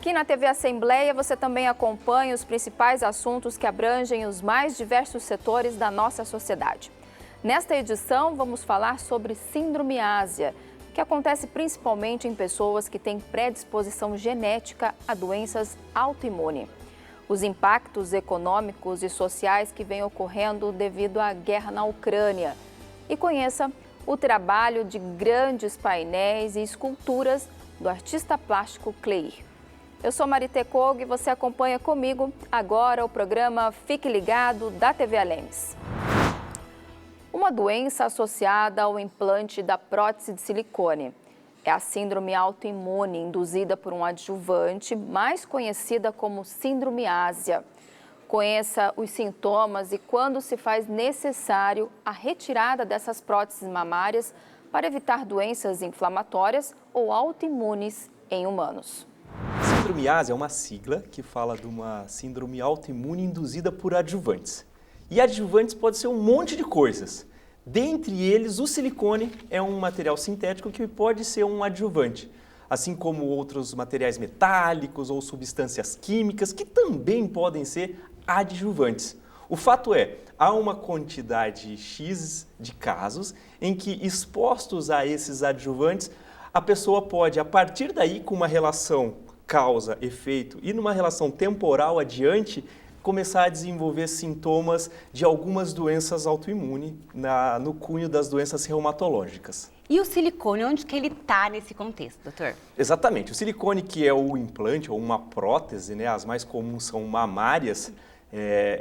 Aqui na TV Assembleia você também acompanha os principais assuntos que abrangem os mais diversos setores da nossa sociedade. Nesta edição vamos falar sobre síndrome ásia, que acontece principalmente em pessoas que têm predisposição genética a doenças autoimunes. Os impactos econômicos e sociais que vêm ocorrendo devido à guerra na Ucrânia. E conheça o trabalho de grandes painéis e esculturas do artista plástico Cleir. Eu sou Marité Kog e você acompanha comigo agora o programa Fique Ligado da TV Alemes. Uma doença associada ao implante da prótese de silicone é a síndrome autoimune induzida por um adjuvante, mais conhecida como síndrome ásia. Conheça os sintomas e quando se faz necessário a retirada dessas próteses mamárias para evitar doenças inflamatórias ou autoimunes em humanos. Síndrome ásia é uma sigla que fala de uma síndrome autoimune induzida por adjuvantes. E adjuvantes pode ser um monte de coisas. Dentre eles, o silicone é um material sintético que pode ser um adjuvante, assim como outros materiais metálicos ou substâncias químicas que também podem ser adjuvantes. O fato é, há uma quantidade X de casos em que, expostos a esses adjuvantes, a pessoa pode, a partir daí, com uma relação causa-efeito e numa relação temporal adiante, começar a desenvolver sintomas de algumas doenças autoimunes no cunho das doenças reumatológicas. E o silicone, onde que ele está nesse contexto, doutor? Exatamente. O silicone, que é o implante ou uma prótese, né, as mais comuns são mamárias,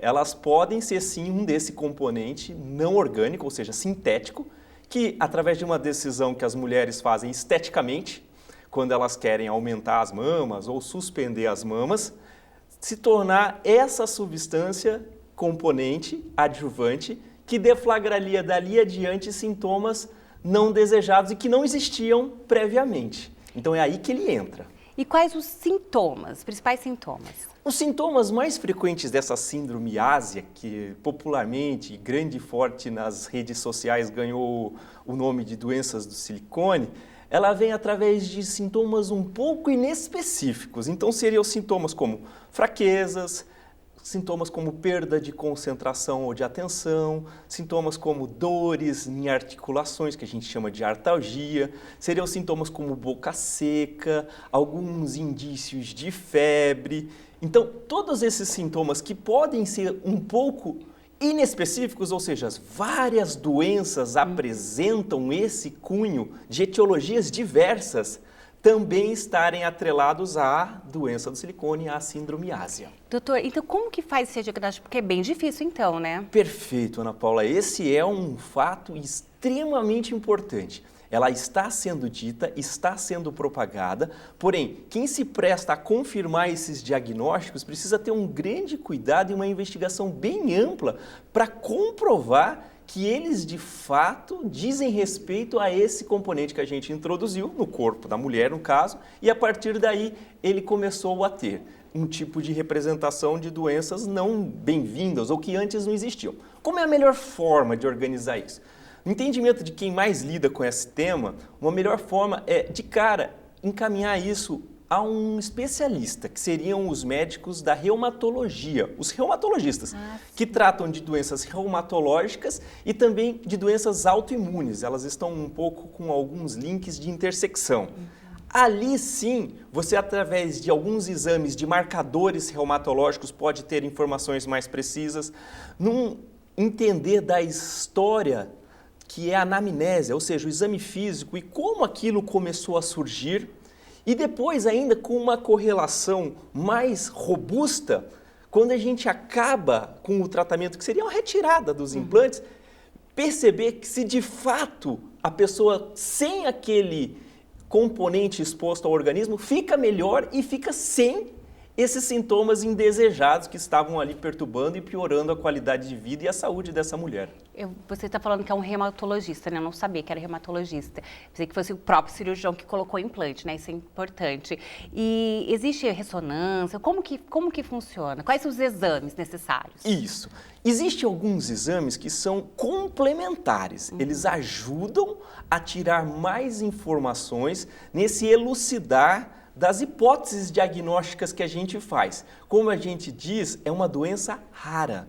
elas podem ser sim um desse componente não orgânico, ou seja, sintético, que através de uma decisão que as mulheres fazem esteticamente, quando elas querem aumentar as mamas ou suspender as mamas, se tornar essa substância componente adjuvante que deflagraria dali adiante sintomas não desejados e que não existiam previamente. Então é aí que ele entra. E quais os sintomas, os principais sintomas? Os sintomas mais frequentes dessa síndrome ásia, que popularmente, grande e forte nas redes sociais, ganhou o nome de doenças do silicone, ela vem através de sintomas um pouco inespecíficos. Então seriam sintomas como fraquezas, sintomas como perda de concentração ou de atenção, sintomas como dores em articulações, que a gente chama de artalgia, seriam sintomas como boca seca, alguns indícios de febre. Então, todos esses sintomas que podem ser um pouco inespecíficos, ou seja, várias doenças apresentam esse cunho de etiologias diversas, também estarem atrelados à doença do silicone, à síndrome ásia. Doutor, então como que faz esse diagnóstico? Porque é bem difícil então, né? Perfeito, Ana Paula. Esse é um fato extremamente importante. Ela está sendo dita, está sendo propagada, porém, quem se presta a confirmar esses diagnósticos precisa ter um grande cuidado e uma investigação bem ampla para comprovar que eles, de fato, dizem respeito a esse componente que a gente introduziu no corpo da mulher, no caso, e a partir daí ele começou a ter um tipo de representação de doenças não bem-vindas ou que antes não existiam. Como é a melhor forma de organizar isso? No entendimento de quem mais lida com esse tema, uma melhor forma é, de cara, encaminhar isso a um especialista, que seriam os médicos da reumatologia, os reumatologistas, que tratam de doenças reumatológicas e também de doenças autoimunes. Elas estão um pouco com alguns links de intersecção. Ali sim, você através de alguns exames de marcadores reumatológicos pode ter informações mais precisas, num entender da história que é a anamnésia, ou seja, o exame físico e como aquilo começou a surgir, e depois ainda com uma correlação mais robusta, quando a gente acaba com o tratamento, que seria uma retirada dos implantes, perceber que se de fato a pessoa sem aquele componente exposto ao organismo fica melhor e fica sem esses sintomas indesejados que estavam ali perturbando e piorando a qualidade de vida e a saúde dessa mulher. Você está falando que é um reumatologista, né? Eu não sabia que era reumatologista. Pensei que fosse o próprio cirurgião que colocou o implante, né? Isso é importante. E existe ressonância? Como que funciona? Quais são os exames necessários? Isso. Existem alguns exames que são complementares. Eles ajudam a tirar mais informações nesse elucidar das hipóteses diagnósticas que a gente faz. Como a gente diz, é uma doença rara.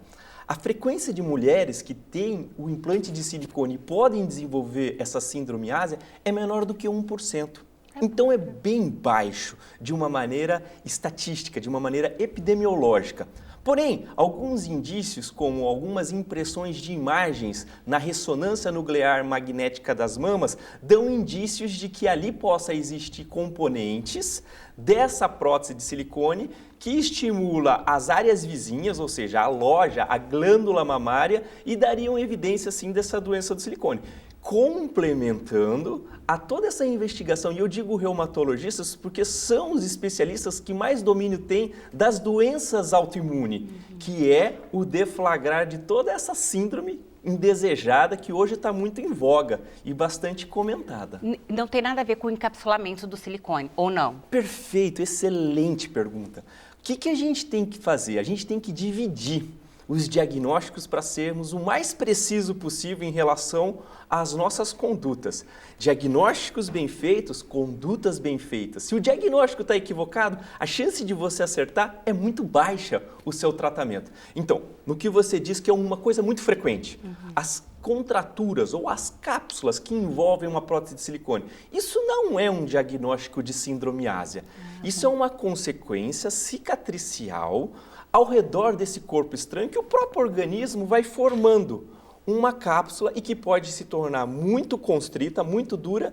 A frequência de mulheres que têm o implante de silicone e podem desenvolver essa síndrome ásia é menor do que 1%. Então é bem baixo de uma maneira estatística, de uma maneira epidemiológica. Porém, alguns indícios, como algumas impressões de imagens na ressonância nuclear magnética das mamas, dão indícios de que ali possa existir componentes dessa prótese de silicone que estimula as áreas vizinhas, ou seja, a loja, a glândula mamária, e dariam evidência, sim, dessa doença do silicone. Complementando a toda essa investigação, e eu digo reumatologistas porque são os especialistas que mais domínio têm das doenças autoimunes, que é o deflagrar de toda essa síndrome indesejada que hoje está muito em voga e bastante comentada. Não tem nada a ver com o encapsulamento do silicone, ou não? Perfeito, excelente pergunta. O que a gente tem que fazer? A gente tem que dividir os diagnósticos para sermos o mais preciso possível em relação às nossas condutas. Diagnósticos bem feitos, condutas bem feitas. Se o diagnóstico está equivocado, a chance de você acertar é muito baixa o seu tratamento. Então, no que você diz que é uma coisa muito frequente, as contraturas ou as cápsulas que envolvem uma prótese de silicone. Isso não é um diagnóstico de síndrome ásia. Isso é uma consequência cicatricial ao redor desse corpo estranho que o próprio organismo vai formando uma cápsula e que pode se tornar muito constrita, muito dura,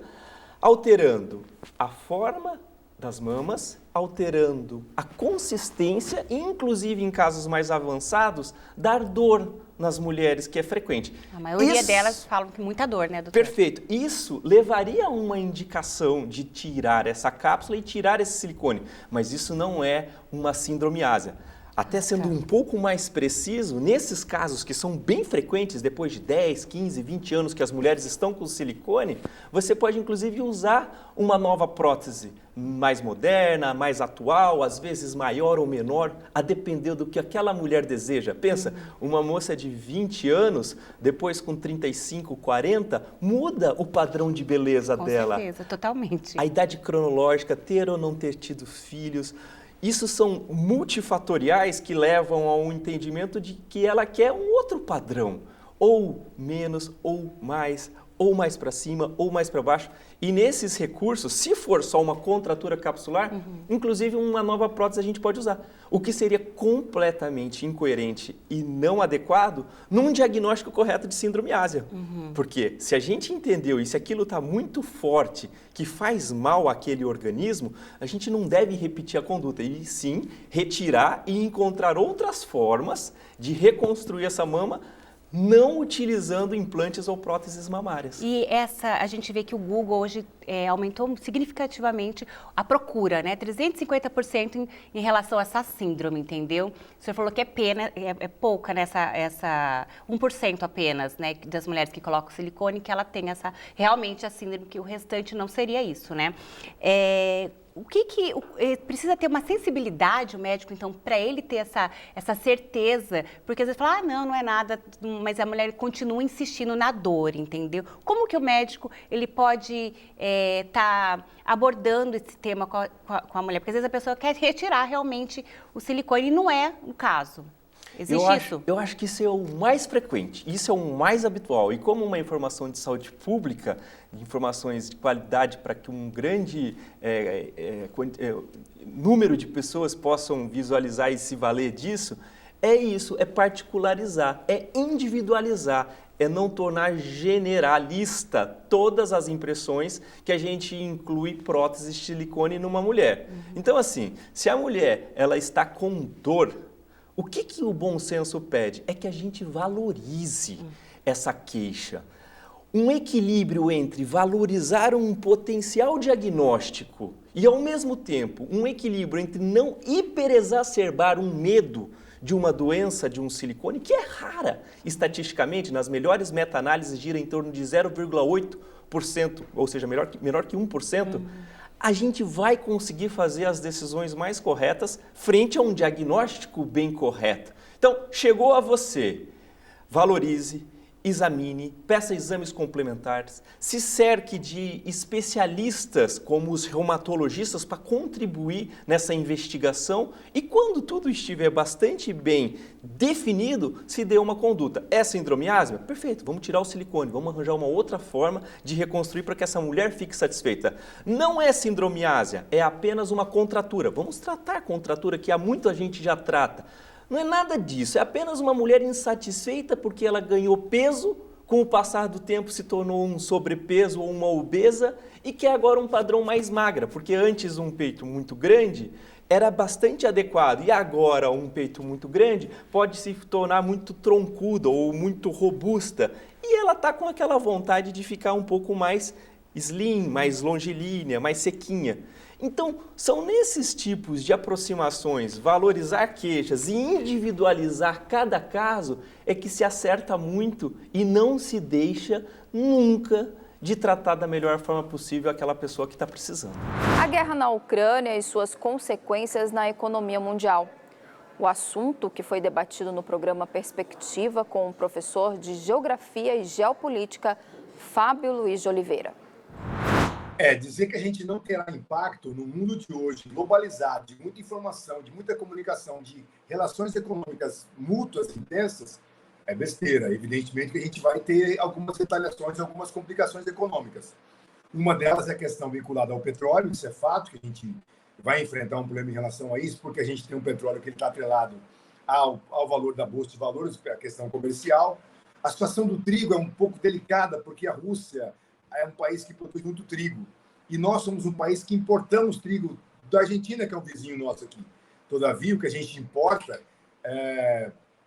alterando a forma das mamas, alterando a consistência e, inclusive, em casos mais avançados, dar dor nas mulheres, que é frequente. A maioria delas falam que muita dor, né, doutor? Perfeito. Isso levaria a uma indicação de tirar essa cápsula e tirar esse silicone, mas isso não é uma síndrome ásia. Até sendo um pouco mais preciso, nesses casos que são bem frequentes, depois de 10, 15, 20 anos que as mulheres estão com silicone, você pode inclusive usar uma nova prótese mais moderna, mais atual, às vezes maior ou menor, a depender do que aquela mulher deseja. Pensa, uma moça de 20 anos, depois com 35, 40, muda o padrão de beleza dela. Com certeza, totalmente. A idade cronológica, ter ou não ter tido filhos. Isso são multifatoriais que levam ao entendimento de que ela quer um outro padrão, ou menos, ou mais para cima, ou mais para baixo. E nesses recursos, se for só uma contratura capsular, inclusive uma nova prótese a gente pode usar. O que seria completamente incoerente e não adequado num diagnóstico correto de síndrome ásia. Porque se a gente entendeu e se aquilo está muito forte, que faz mal àquele organismo, a gente não deve repetir a conduta, e sim retirar e encontrar outras formas de reconstruir essa mama, não utilizando implantes ou próteses mamárias. E a gente vê que o Google hoje aumentou significativamente a procura, né? 350% em relação a essa síndrome, entendeu? O senhor falou que é pouca, né? Essa 1% apenas, né? Das mulheres que colocam silicone, que ela tem realmente a síndrome, que o restante não seria isso, né? O que precisa ter uma sensibilidade o médico, então, para ele ter essa certeza? Porque às vezes fala, não é nada, mas a mulher continua insistindo na dor, entendeu? Como que o médico ele pode tá abordando esse tema com a mulher? Porque às vezes a pessoa quer retirar realmente o silicone e não é o caso. Existe isso? Eu acho que isso é o mais frequente, isso é o mais habitual. E como uma informação de saúde pública, informações de qualidade para que um grande número de pessoas possam visualizar e se valer disso, é isso, é particularizar, é individualizar, é não tornar generalista todas as impressões que a gente inclui prótese de silicone numa mulher. Então, assim, se a mulher ela está com dor, o que o bom senso pede? É que a gente valorize essa queixa. Um equilíbrio entre valorizar um potencial diagnóstico e, ao mesmo tempo, um equilíbrio entre não hiperexacerbar um medo de uma doença de um silicone, que é rara estatisticamente, nas melhores meta-análises gira em torno de 0,8%, ou seja, menor que 1%, a gente vai conseguir fazer as decisões mais corretas frente a um diagnóstico bem correto. Então, chegou a você, valorize, examine, peça exames complementares, se cerque de especialistas como os reumatologistas para contribuir nessa investigação e quando tudo estiver bastante bem definido, se dê uma conduta. É sindromiase? Perfeito, vamos tirar o silicone, vamos arranjar uma outra forma de reconstruir para que essa mulher fique satisfeita. Não é sindromiase, é apenas uma contratura. Vamos tratar a contratura que há muita gente já trata. Não é nada disso, é apenas uma mulher insatisfeita porque ela ganhou peso, com o passar do tempo se tornou um sobrepeso ou uma obesa e quer agora um padrão mais magra, porque antes um peito muito grande era bastante adequado e agora um peito muito grande pode se tornar muito troncuda ou muito robusta e ela está com aquela vontade de ficar um pouco mais slim, mais longilínea, mais sequinha. Então, são nesses tipos de aproximações, valorizar queixas e individualizar cada caso é que se acerta muito e não se deixa nunca de tratar da melhor forma possível aquela pessoa que está precisando. A guerra na Ucrânia e suas consequências na economia mundial. O assunto que foi debatido no programa Perspectiva com o professor de Geografia e Geopolítica, Fábio Luiz de Oliveira. Dizer que a gente não terá impacto no mundo de hoje, globalizado, de muita informação, de muita comunicação, de relações econômicas mútuas intensas, é besteira. Evidentemente que a gente vai ter algumas retaliações, algumas complicações econômicas. Uma delas é a questão vinculada ao petróleo, isso é fato, que a gente vai enfrentar um problema em relação a isso, porque a gente tem um petróleo que está atrelado ao valor da Bolsa de Valores, a questão comercial. A situação do trigo é um pouco delicada, porque a Rússia é um país que produz muito trigo. E nós somos um país que importamos trigo da Argentina, que é um vizinho nosso aqui. Todavia, o que a gente importa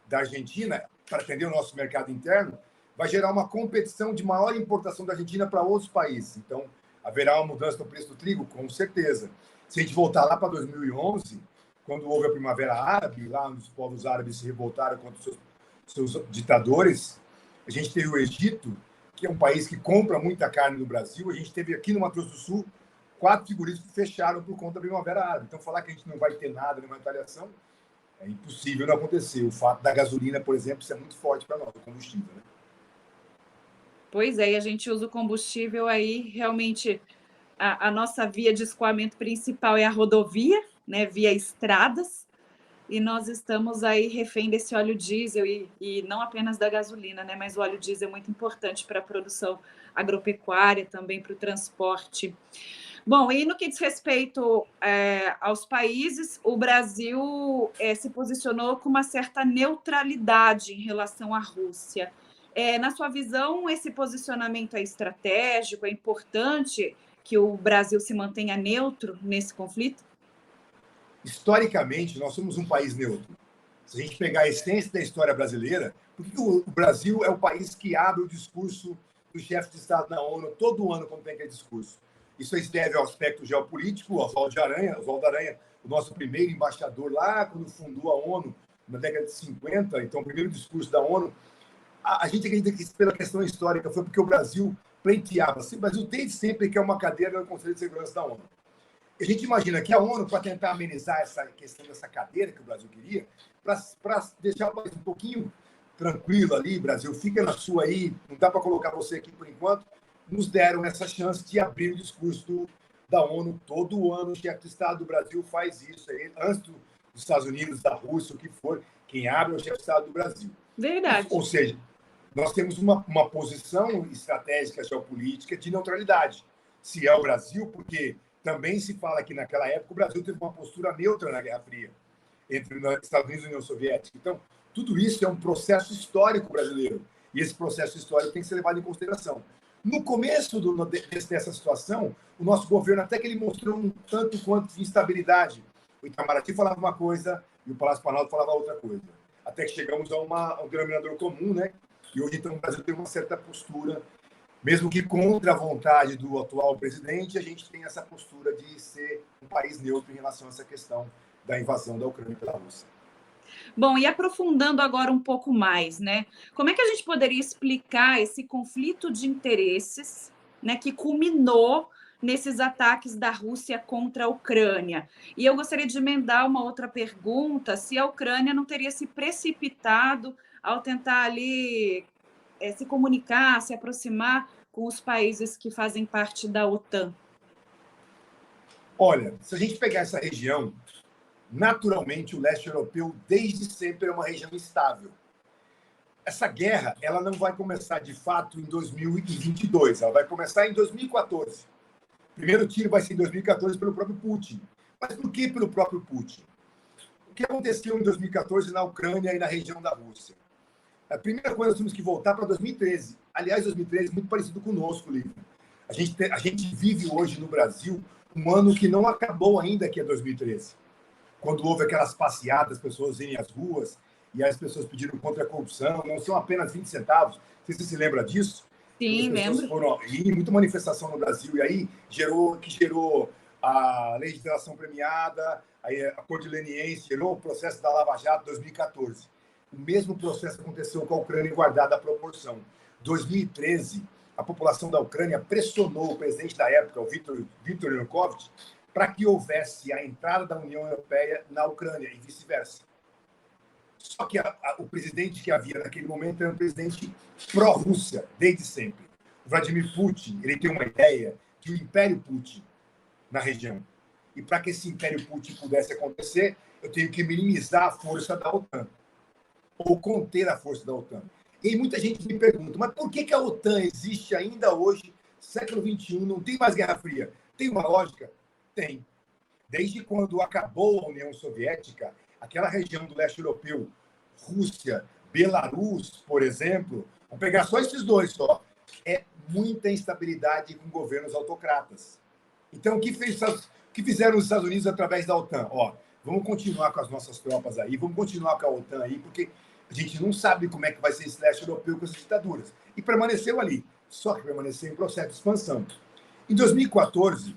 da Argentina, para atender o nosso mercado interno, vai gerar uma competição de maior importação da Argentina para outros países. Então, haverá uma mudança no preço do trigo, com certeza. Se a gente voltar lá para 2011, quando houve a Primavera Árabe, lá onde os povos árabes se revoltaram contra seus ditadores, a gente teve o Egito, que é um país que compra muita carne no Brasil. A gente teve aqui no Mato Grosso do Sul 4 frigoríficos que fecharam por conta da Primavera Árabe. Então, falar que a gente não vai ter nada, nenhuma retaliação, é impossível não acontecer. O fato da gasolina, por exemplo, isso é muito forte para nós, o combustível, né? Pois é, e a gente usa o combustível aí, realmente, a nossa via de escoamento principal é a rodovia, né, via estradas, e nós estamos aí refém desse óleo diesel e não apenas da gasolina, né? Mas o óleo diesel é muito importante para a produção agropecuária, também para o transporte. Bom, e no que diz respeito aos países, o Brasil se posicionou com uma certa neutralidade em relação à Rússia. Na sua visão, esse posicionamento é estratégico, é importante que o Brasil se mantenha neutro nesse conflito? Historicamente, nós somos um país neutro. Se a gente pegar a essência da história brasileira, por que o Brasil é o país que abre o discurso do chefe de Estado na ONU todo ano quando tem aquele discurso? Isso se deve ao aspecto geopolítico. O Oswaldo Aranha, o nosso primeiro embaixador lá, quando fundou a ONU, na década de 50, então o primeiro discurso da ONU, a gente acredita que pela questão histórica foi porque o Brasil pleiteava. O Brasil desde sempre quer uma cadeira no Conselho de Segurança da ONU. A gente imagina que a ONU, para tentar amenizar essa questão dessa cadeira que o Brasil queria, para deixar o país um pouquinho tranquilo ali, Brasil, fica na sua aí, não dá para colocar você aqui por enquanto, nos deram essa chance de abrir o discurso da ONU todo ano. O chefe de Estado do Brasil faz isso, antes dos Estados Unidos, da Rússia, o que for, quem abre é o chefe de Estado do Brasil. Verdade. Ou seja, nós temos uma posição estratégica geopolítica de neutralidade. Se é o Brasil, porque também se fala que naquela época o Brasil teve uma postura neutra na Guerra Fria, entre os Estados Unidos e a União Soviética. Então, tudo isso é um processo histórico brasileiro. E esse processo histórico tem que ser levado em consideração. No começo dessa situação, o nosso governo até que ele mostrou um tanto quanto de instabilidade. O Itamaraty falava uma coisa e o Palácio Planalto falava outra coisa. Até que chegamos a um denominador comum, né? E hoje, então, o Brasil tem uma certa postura, mesmo que contra a vontade do atual presidente, a gente tem essa postura de ser um país neutro em relação a essa questão da invasão da Ucrânia pela Rússia. Bom, e aprofundando agora um pouco mais, né? Como é que a gente poderia explicar esse conflito de interesses, né, que culminou nesses ataques da Rússia contra a Ucrânia? E eu gostaria de emendar uma outra pergunta, se a Ucrânia não teria se precipitado ao tentar ali se comunicar, se aproximar com os países que fazem parte da OTAN? Olha, se a gente pegar essa região, naturalmente o leste europeu desde sempre é uma região estável. Essa guerra, ela não vai começar de fato em 2022, ela vai começar em 2014. O primeiro tiro vai ser em 2014 pelo próprio Putin. Mas por que pelo próprio Putin? O que aconteceu em 2014 na Ucrânia e na região da Rússia? A primeira coisa, nós temos que voltar para 2013. Aliás, 2013 é muito parecido conosco, Lívia. A gente vive hoje no Brasil um ano que não acabou ainda, que é 2013. Quando houve aquelas passeadas, as pessoas irem às ruas e as pessoas pediram contra a corrupção, não são apenas 20 centavos. Não sei se você se lembra disso. Sim, lembro. E muita manifestação no Brasil, e aí gerou a legislação premiada, aí a Corte Leniense, gerou o processo da Lava Jato 2014. O mesmo processo aconteceu com a Ucrânia, guardada a proporção. 2013, a população da Ucrânia pressionou o presidente da época, o Viktor Yanukovych, para que houvesse a entrada da União Europeia na Ucrânia e vice-versa. Só que o presidente que havia naquele momento era um presidente pró-Rússia, desde sempre. O Vladimir Putin, ele tem uma ideia de um Império Putin na região. E para que esse Império Putin pudesse acontecer, eu tenho que minimizar a força da OTAN, ou conter a força da OTAN. E muita gente me pergunta, mas por que a OTAN existe ainda hoje, século XXI, não tem mais Guerra Fria? Tem uma lógica? Tem. Desde quando acabou a União Soviética, aquela região do leste europeu, Rússia, Belarus, por exemplo, vamos pegar só esses dois só, é muita instabilidade com governos autocratas. Então, o que fizeram os Estados Unidos através da OTAN? Vamos continuar com as nossas tropas aí, vamos continuar com a OTAN aí, porque a gente não sabe como é que vai ser esse leste europeu com essas ditaduras. E permaneceu ali, só que permaneceu em processo de expansão. Em 2014,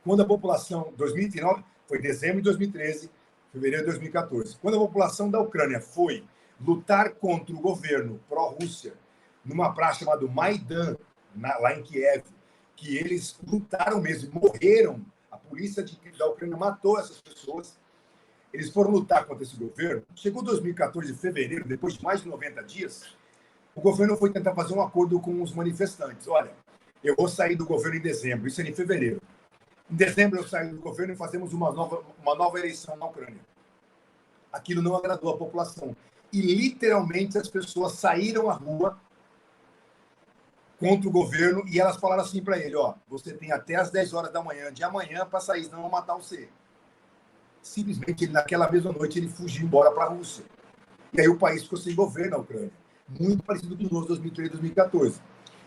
quando a população, 2019, foi dezembro de 2013, fevereiro de 2014, quando a população da Ucrânia foi lutar contra o governo pró-Rússia, numa praça chamada Maidan, lá em Kiev, que eles lutaram mesmo, morreram, a polícia da Ucrânia matou essas pessoas, eles foram lutar contra esse governo. Chegou 2014, de fevereiro, depois de mais de 90 dias, o governo foi tentar fazer um acordo com os manifestantes. Olha, eu vou sair do governo em dezembro, isso era em fevereiro. Em dezembro eu saio do governo e fazemos uma nova eleição na Ucrânia. Aquilo não agradou a população. E literalmente as pessoas saíram à rua contra o governo e elas falaram assim para ele, você tem até as 10 horas da manhã de amanhã para sair, senão vão matar você. Simplesmente, naquela mesma noite, ele fugiu embora para a Rússia. E aí o país ficou sem governo na Ucrânia. Muito parecido com o nosso 2013 2014.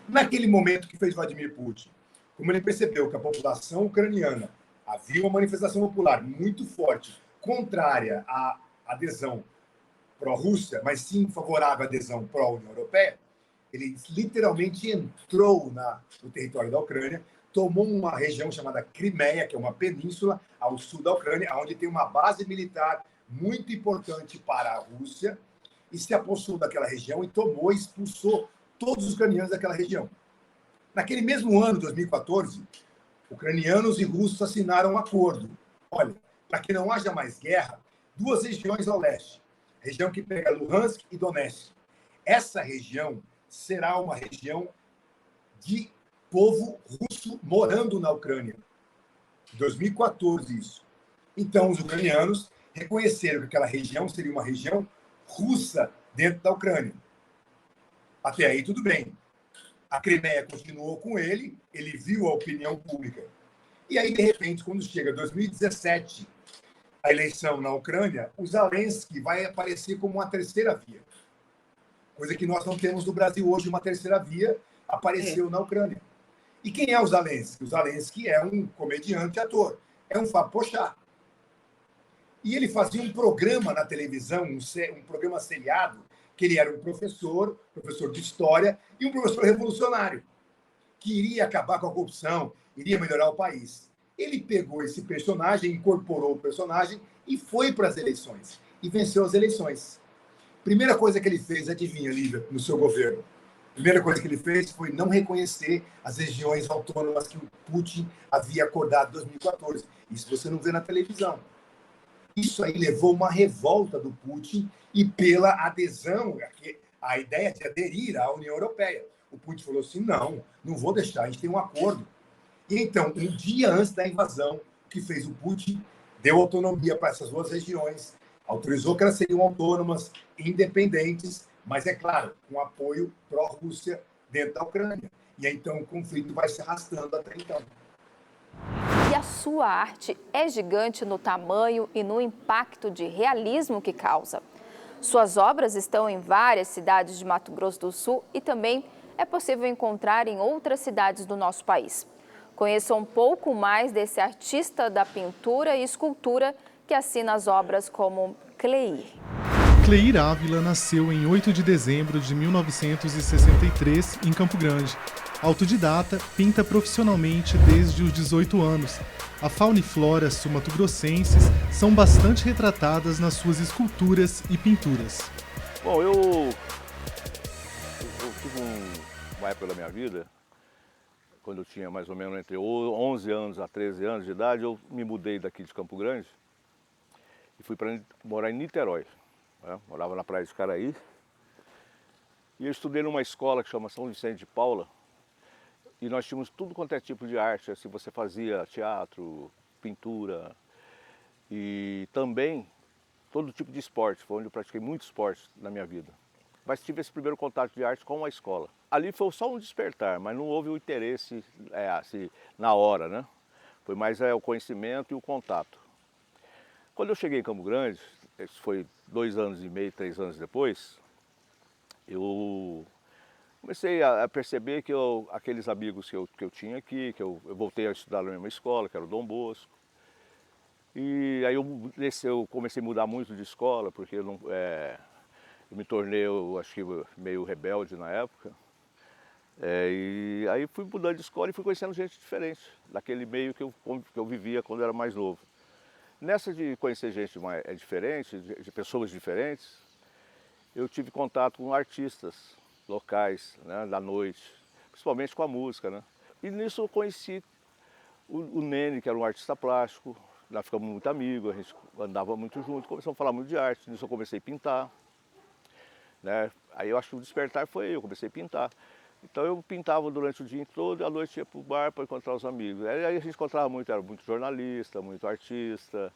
Naquele momento que fez Vladimir Putin, como ele percebeu que a população ucraniana havia uma manifestação popular muito forte, contrária à adesão pró-Rússia, mas sim favorável à adesão pró-União Europeia, ele literalmente entrou no território da Ucrânia, tomou uma região chamada Crimeia, que é uma península ao sul da Ucrânia, onde tem uma base militar muito importante para a Rússia, e se apossou daquela região e expulsou todos os ucranianos daquela região. Naquele mesmo ano, 2014, ucranianos e russos assinaram um acordo. Olha, para que não haja mais guerra, 2 regiões ao leste, região que pega Luhansk e Donetsk. Essa região será uma região de povo russo morando na Ucrânia. 2014, isso. Então, os ucranianos reconheceram que aquela região seria uma região russa dentro da Ucrânia. Até aí, tudo bem. A Crimeia continuou com ele viu a opinião pública. E aí, de repente, quando chega 2017, a eleição na Ucrânia, o Zelensky vai aparecer como uma terceira via. Coisa que nós não temos no Brasil hoje, uma terceira via apareceu na Ucrânia. E quem é o Zelensky? O Zelensky é um comediante ator, é um Fábio Porchat. E ele fazia um programa na televisão, um programa seriado, que ele era um professor de história e um professor revolucionário, que iria acabar com a corrupção, iria melhorar o país. Ele pegou esse personagem, incorporou o personagem e foi para as eleições. E venceu as eleições. Primeira coisa que ele fez, adivinha, Lívia, no seu governo? Primeira coisa que ele fez foi não reconhecer as regiões autônomas que o Putin havia acordado em 2014. Isso você não vê na televisão. Isso aí levou uma revolta do Putin e pela adesão, a ideia de aderir à União Europeia. O Putin falou assim, não vou deixar, a gente tem um acordo. E então, um dia antes da invasão, o que fez o Putin? Deu autonomia para essas duas regiões, autorizou que elas seriam autônomas, independentes, mas, é claro, com apoio pró-Rússia dentro da Ucrânia. E aí, então, o conflito vai se arrastando até então. E a sua arte é gigante no tamanho e no impacto de realismo que causa. Suas obras estão em várias cidades de Mato Grosso do Sul e também é possível encontrar em outras cidades do nosso país. Conheça um pouco mais desse artista da pintura e escultura que assina as obras como Cleir. Cleir Ávila nasceu em 8 de dezembro de 1963 em Campo Grande. Autodidata, pinta profissionalmente desde os 18 anos. A fauna e flora sul-mato-grossenses são bastante retratadas nas suas esculturas e pinturas. Bom, eu tive uma época da minha vida, quando eu tinha mais ou menos entre 11 anos a 13 anos de idade, eu me mudei daqui de Campo Grande e fui para morar em Niterói. Né? Morava na praia de Caraí. E eu estudei numa escola que chama São Vicente de Paula. E nós tínhamos tudo quanto é tipo de arte, assim, você fazia teatro, pintura e também todo tipo de esporte. Foi onde eu pratiquei muito esporte na minha vida. Mas tive esse primeiro contato de arte com a escola. Ali foi só um despertar, mas não houve o interesse assim, na hora, né? Foi mais o conhecimento e o contato. Quando eu cheguei em Campo Grande, isso foi 2 anos e meio, 3 anos depois, eu comecei a perceber que aqueles amigos que eu tinha aqui, que eu voltei a estudar na mesma escola, que era o Dom Bosco. E aí eu comecei a mudar muito de escola, porque eu me tornei, eu acho que meio rebelde na época. E aí fui mudando de escola e fui conhecendo gente diferente, daquele meio que eu vivia quando eu era mais novo. Nessa de conhecer gente diferente, de pessoas diferentes, eu tive contato com artistas locais, né, da noite, principalmente com a música, né? E nisso eu conheci o Nene, que era um artista plástico, nós ficamos muito amigos, a gente andava muito junto, começamos a falar muito de arte, nisso eu comecei a pintar, né? Aí eu acho que o despertar foi eu comecei a pintar. Então eu pintava durante o dia todo e à noite ia para o bar para encontrar os amigos. Aí a gente encontrava muito, era muito jornalista, muito artista,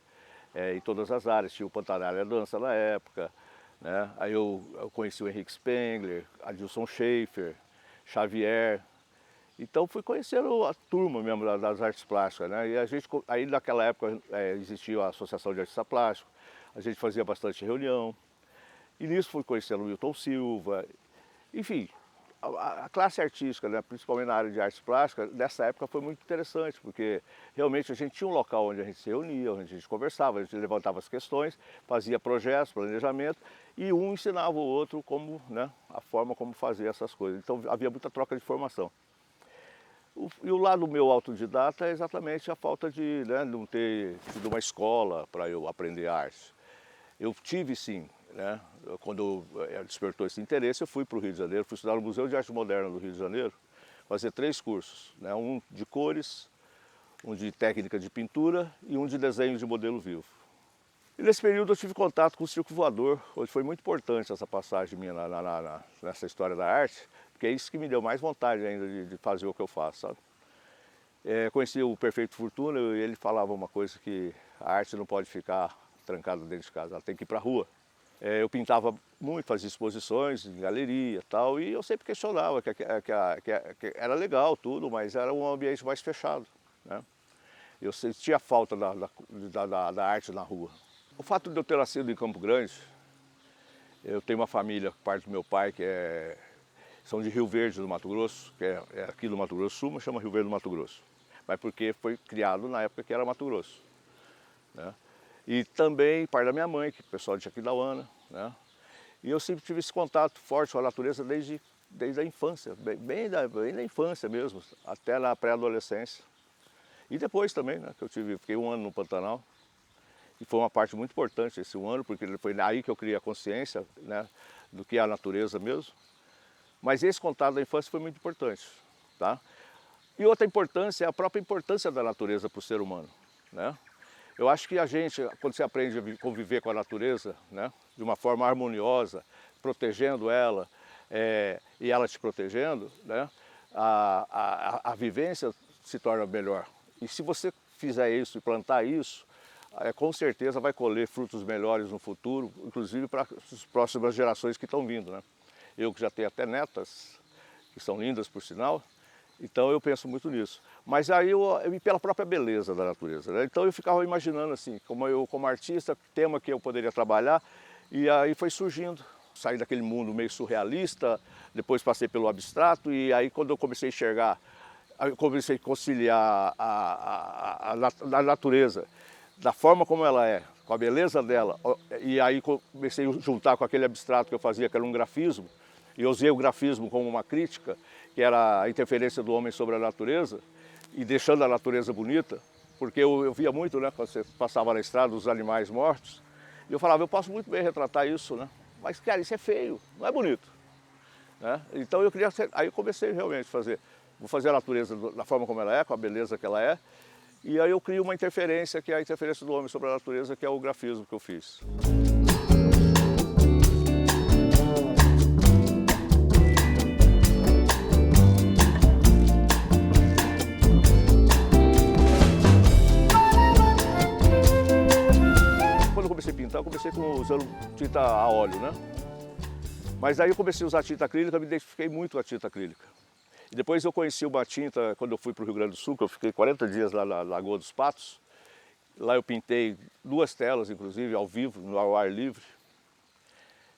em todas as áreas, tinha o Pantanalha Dança na época. Né? Aí eu conheci o Henrique Spengler, Adilson Schaefer, Xavier. Então fui conhecendo a turma mesmo das artes plásticas. Né? E aí naquela época existia a Associação de Artistas Plásticos, a gente fazia bastante reunião. E nisso fui conhecendo o Wilton Silva, enfim. A classe artística, né, principalmente na área de artes plásticas, nessa época foi muito interessante, porque realmente a gente tinha um local onde a gente se reunia, onde a gente conversava, a gente levantava as questões, fazia projetos, planejamento, e um ensinava o outro como, né, a forma como fazer essas coisas. Então havia muita troca de informação. E o lado meu autodidata é exatamente a falta de, né, não ter tido uma escola para eu aprender arte. Eu tive sim. Né? Quando despertou esse interesse, eu fui para o Rio de Janeiro, fui estudar no Museu de Arte Moderna do Rio de Janeiro, fazer 3 cursos, né? Um de cores, um de técnica de pintura e um de desenho de modelo vivo. E nesse período eu tive contato com o circo voador, onde foi muito importante essa passagem minha nessa história da arte, porque é isso que me deu mais vontade ainda de fazer o que eu faço, sabe? Conheci o Perfeito Fortuna e ele falava uma coisa que a arte não pode ficar trancada dentro de casa, ela tem que ir para a rua. Eu pintava muito, fazia exposições em galeria e tal, e eu sempre questionava que era legal tudo, mas era um ambiente mais fechado. Né? Eu sentia falta da arte na rua. O fato de eu ter nascido em Campo Grande, eu tenho uma família, parte do meu pai, que são de Rio Verde do Mato Grosso, que é aqui do Mato Grosso Sul, mas chama Rio Verde do Mato Grosso. Mas porque foi criado na época que era Mato Grosso. Né? E também parte da minha mãe, que é o pessoal de Aquidauana, né? E eu sempre tive esse contato forte com a natureza desde a infância, bem da infância mesmo, até na pré-adolescência. E depois também, né, que eu fiquei 1 ano no Pantanal. E foi uma parte muito importante esse 1 ano, porque foi aí que eu criei a consciência, né, do que é a natureza mesmo. Mas esse contato da infância foi muito importante. Tá? E outra importância é a própria importância da natureza para o ser humano. Né? Eu acho que a gente, quando você aprende a conviver com a natureza, né, de uma forma harmoniosa, protegendo ela e ela te protegendo, né, a vivência se torna melhor. E se você fizer isso e plantar isso, com certeza vai colher frutos melhores no futuro, inclusive para as próximas gerações que estão vindo, né? Eu que já tenho até netas, que são lindas por sinal, então eu penso muito nisso. Mas aí e pela própria beleza da natureza, né? Então eu ficava imaginando assim, como artista, tema que eu poderia trabalhar, e aí foi surgindo. Saí daquele mundo meio surrealista, depois passei pelo abstrato, e aí quando eu comecei a enxergar, eu comecei a conciliar a natureza da forma como ela é, com a beleza dela, e aí comecei a juntar com aquele abstrato que eu fazia, que era um grafismo, e eu usei o grafismo como uma crítica, que era a interferência do homem sobre a natureza, e deixando a natureza bonita, porque eu via muito, né, quando você passava na estrada, os animais mortos, e eu falava, eu posso muito bem retratar isso, né, mas, cara, isso é feio, não é bonito, né? Então eu queria, aí eu comecei realmente a fazer, vou fazer a natureza da forma como ela é, com a beleza que ela é, e aí eu crio uma interferência, que é a interferência do homem sobre a natureza, que é o grafismo que eu fiz. Quando eu comecei a pintar, eu comecei usando tinta a óleo, né? Mas aí eu comecei a usar tinta acrílica, me identifiquei muito com a tinta acrílica. E depois eu conheci uma tinta, quando eu fui para o Rio Grande do Sul, que eu fiquei 40 dias lá na Lagoa dos Patos. Lá eu pintei 2 telas, inclusive, ao vivo, ao ar livre.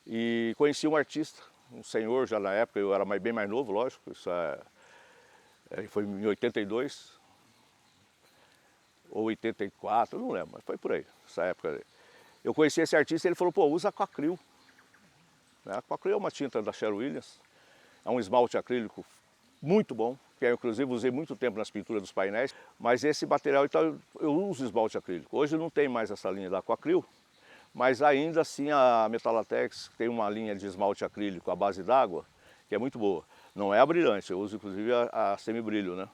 E conheci um artista, um senhor já na época, eu era bem mais novo, lógico, isso foi em 82 ou 84, não lembro, mas foi por aí, essa época. Eu conheci esse artista e ele falou, pô, usa Aquacryl. Aquacryl é uma tinta da Sherwin Williams, é um esmalte acrílico muito bom, que eu inclusive usei muito tempo nas pinturas dos painéis, mas esse material, então eu uso esmalte acrílico. Hoje não tem mais essa linha da Aquacryl, mas ainda assim a Metalatex tem uma linha de esmalte acrílico à base d'água, que é muito boa. Não é a brilhante, eu uso inclusive a semibrilho, né?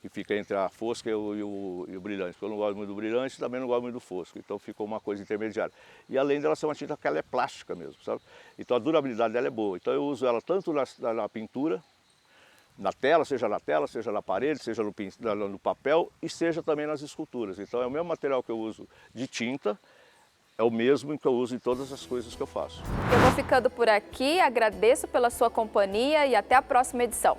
Que fica entre a fosca e o brilhante. Porque eu não gosto muito do brilhante, também não gosto muito do fosco, então ficou uma coisa intermediária. E além dela ser uma tinta que ela é plástica mesmo, sabe? Então a durabilidade dela é boa. Então eu uso ela tanto na pintura, na tela, seja na parede, seja no papel e seja também nas esculturas. Então é o mesmo material que eu uso de tinta, é o mesmo que eu uso em todas as coisas que eu faço. Eu vou ficando por aqui, agradeço pela sua companhia e até a próxima edição.